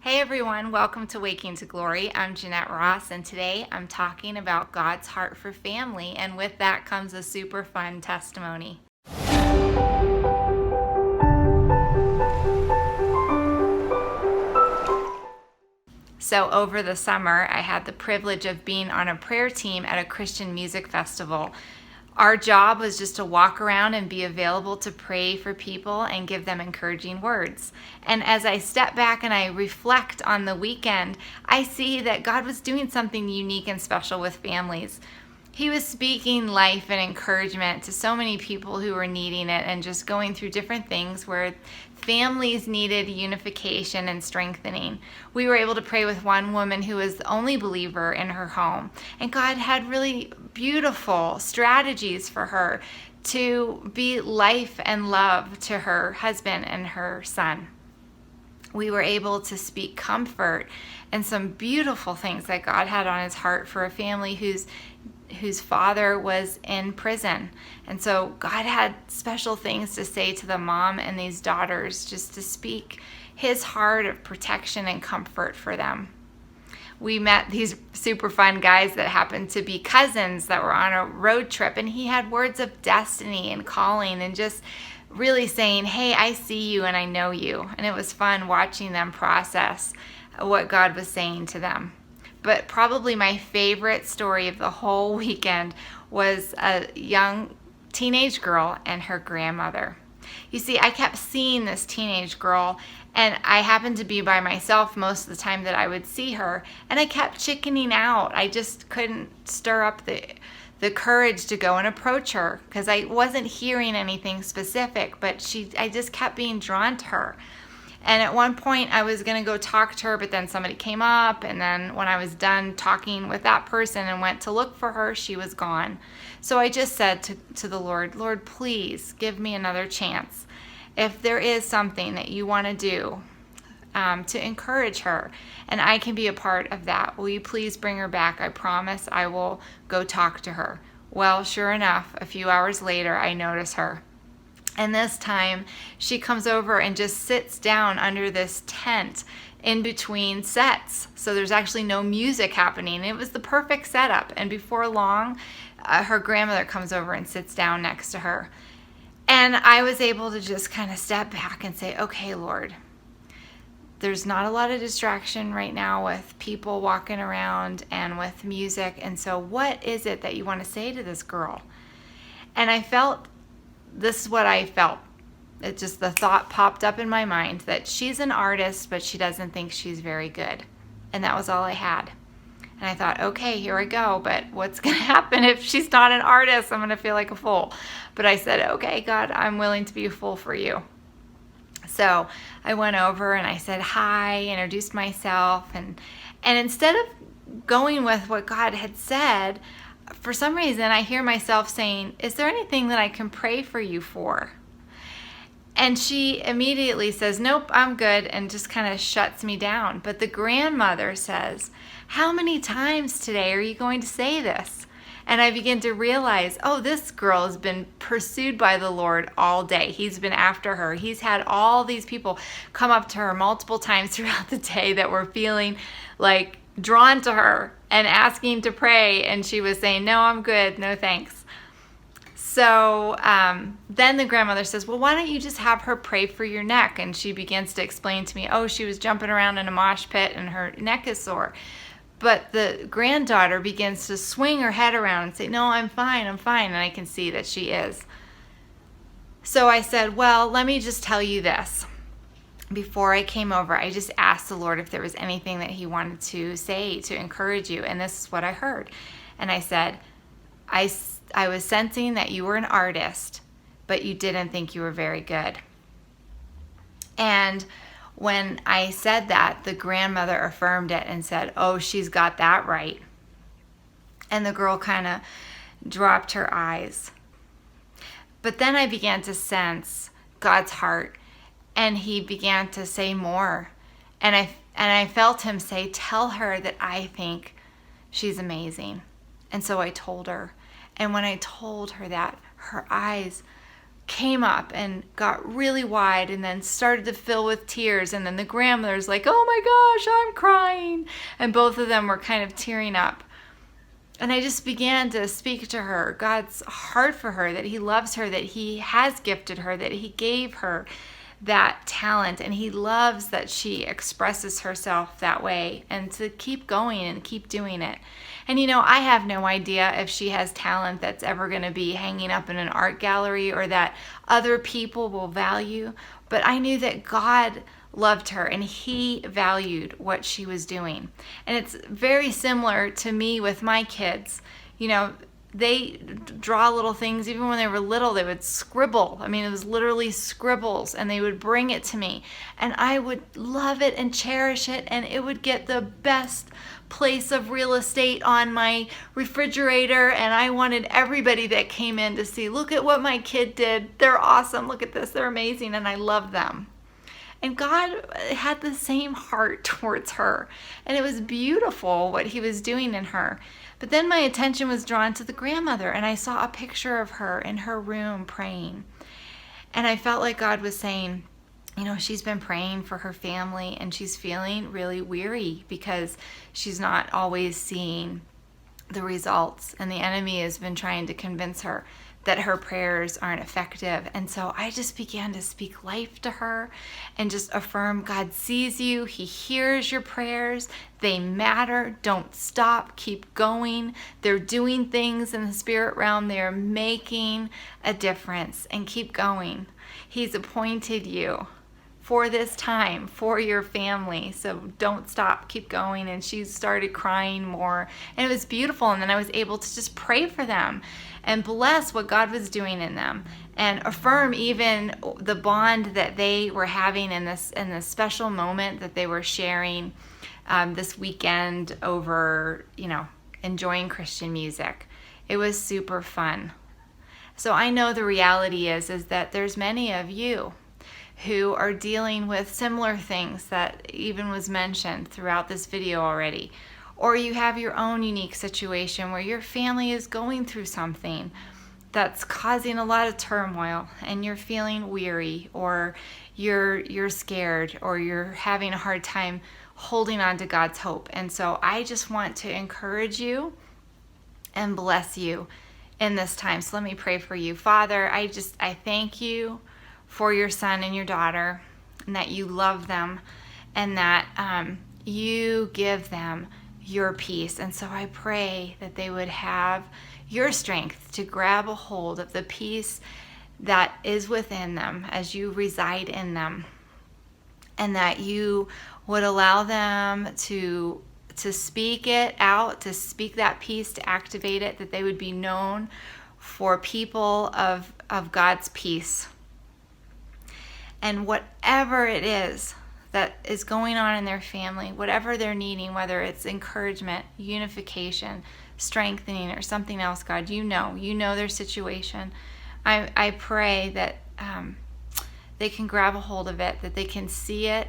Hey everyone, welcome to Waking to Glory. I'm Jeanette Ross, and today I'm talking about God's heart for family, and with that comes a super fun testimony. So over the summer, I had the privilege of being on a prayer team at a Christian music festival. Our job was just to walk around and be available to pray for people and give them encouraging words. And as I step back and I reflect on the weekend, I see that God was doing something unique and special with families. He was speaking life and encouragement to so many people who were needing it and just going through different things where families needed unification and strengthening. We were able to pray with one woman who was the only believer in her home, and God had really beautiful strategies for her to be life and love to her husband and her son. We were able to speak comfort and some beautiful things that God had on his heart for a family whose father was in prison. And so God had special things to say to the mom and these daughters, just to speak his heart of protection and comfort for them. We met these super fun guys that happened to be cousins that were on a road trip, and he had words of destiny and calling and just really saying, hey, I see you and I know you. And it was fun watching them process what God was saying to them. But probably my favorite story of the whole weekend was a young teenage girl and her grandmother. You see, I kept seeing this teenage girl, and I happened to be by myself most of the time that I would see her, and I kept chickening out. I just couldn't stir up the courage to go and approach her because I wasn't hearing anything specific, but I just kept being drawn to her. And at one point I was going to go talk to her, but then somebody came up, and then when I was done talking with that person and went to look for her, she was gone. So I just said to the Lord, please give me another chance. If there is something that you want to do to encourage her, and I can be a part of that, will you please bring her back? I promise I will go talk to her. Well, sure enough, a few hours later, I notice her. And this time she comes over and just sits down under this tent in between sets. So there's actually no music happening. It was the perfect setup. And before long, her grandmother comes over and sits down next to her. And I was able to just kind of step back and say, okay, Lord, there's not a lot of distraction right now with people walking around and with music. And so what is it that you want to say to this girl? And this is what I felt. It just, the thought popped up in my mind that she's an artist, but she doesn't think she's very good. And that was all I had. And I thought, okay, here I go. But what's going to happen if she's not an artist? I'm going to feel like a fool. But I said, okay, God, I'm willing to be a fool for you. So I went over and I said hi, introduced myself. And instead of going with what God had said, for some reason, I hear myself saying, is there anything that I can pray for you for? And she immediately says, nope, I'm good, and just kind of shuts me down. But the grandmother says, how many times today are you going to say this? And I begin to realize, oh, this girl has been pursued by the Lord all day. He's been after her. He's had all these people come up to her multiple times throughout the day that were feeling like drawn to her and asking to pray, and she was saying, no, I'm good, no thanks. So then the grandmother says, well, why don't you just have her pray for your neck? And she begins to explain to me, oh, she was jumping around in a mosh pit and her neck is sore. But the granddaughter begins to swing her head around and say, no, I'm fine, and I can see that she is. So I said, well, let me just tell you this. Before I came over, I just asked the Lord if there was anything that he wanted to say to encourage you. And this is what I heard. And I said, I was sensing that you were an artist, but you didn't think you were very good. And when I said that, the grandmother affirmed it and said, oh, she's got that right. And the girl kind of dropped her eyes. But then I began to sense God's heart. And he began to say more. And I felt him say, tell her that I think she's amazing. And so I told her. And when I told her that, her eyes came up and got really wide and then started to fill with tears. And then the grandmother's like, oh my gosh, I'm crying. And both of them were kind of tearing up. And I just began to speak to her, God's heart for her, that he loves her, that he has gifted her, that he gave her that talent, and he loves that she expresses herself that way, and to keep going and keep doing it. And I have no idea if she has talent that's ever going to be hanging up in an art gallery or that other people will value, but I knew that God loved her and he valued what she was doing. And it's very similar to me with my kids. They draw little things. Even when they were little, they would scribble. I mean, it was literally scribbles, and they would bring it to me, and I would love it and cherish it, and it would get the best place of real estate on my refrigerator, and I wanted everybody that came in to see, look at what my kid did. They're awesome. Look at this. They're amazing, and I love them. And God had the same heart towards her, and it was beautiful what he was doing in her. But then my attention was drawn to the grandmother, and I saw a picture of her in her room praying. And I felt like God was saying, she's been praying for her family, and she's feeling really weary because she's not always seeing the results. And the enemy has been trying to convince her that her prayers aren't effective. And so I just began to speak life to her and just affirm, God sees you. He hears your prayers. They matter. Don't stop. Keep going. They're doing things in the spirit realm. They're making a difference, and keep going. He's appointed you for this time, for your family. So don't stop, keep going. And she started crying more, and it was beautiful. And then I was able to just pray for them and bless what God was doing in them, and affirm even the bond that they were having in this special moment that they were sharing this weekend over, enjoying Christian music. It was super fun. So I know the reality is that there's many of you who are dealing with similar things that even was mentioned throughout this video already. Or you have your own unique situation where your family is going through something that's causing a lot of turmoil, and you're feeling weary, or you're scared, or you're having a hard time holding on to God's hope. And so I just want to encourage you and bless you in this time. So let me pray for you. Father, I thank you for your son and your daughter, and that you love them, and that you give them your peace. And so I pray that they would have your strength to grab a hold of the peace that is within them as you reside in them, and that you would allow them to speak it out, to speak that peace, to activate it, that they would be known for people of God's peace. And whatever it is that is going on in their family, whatever they're needing, whether it's encouragement, unification, strengthening, or something else, God, you know their situation. I pray that they can grab a hold of it, that they can see it,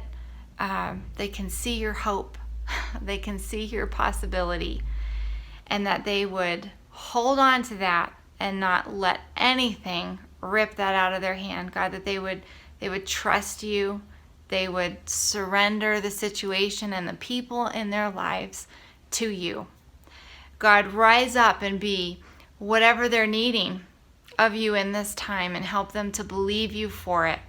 they can see your hope, they can see your possibility, and that they would hold on to that and not let anything rip that out of their hand, God, that they would trust you. They would surrender the situation and the people in their lives to you. God, rise up and be whatever they're needing of you in this time, and help them to believe you for it.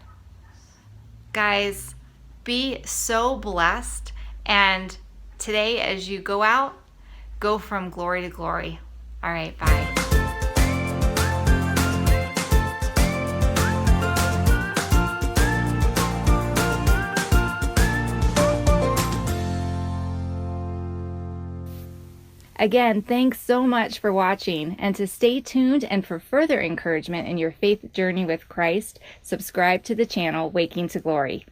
Guys, be so blessed. And today, as you go out, go from glory to glory. All right, bye. Again, thanks so much for watching, and to stay tuned and for further encouragement in your faith journey with Christ, subscribe to the channel Waking to Glory.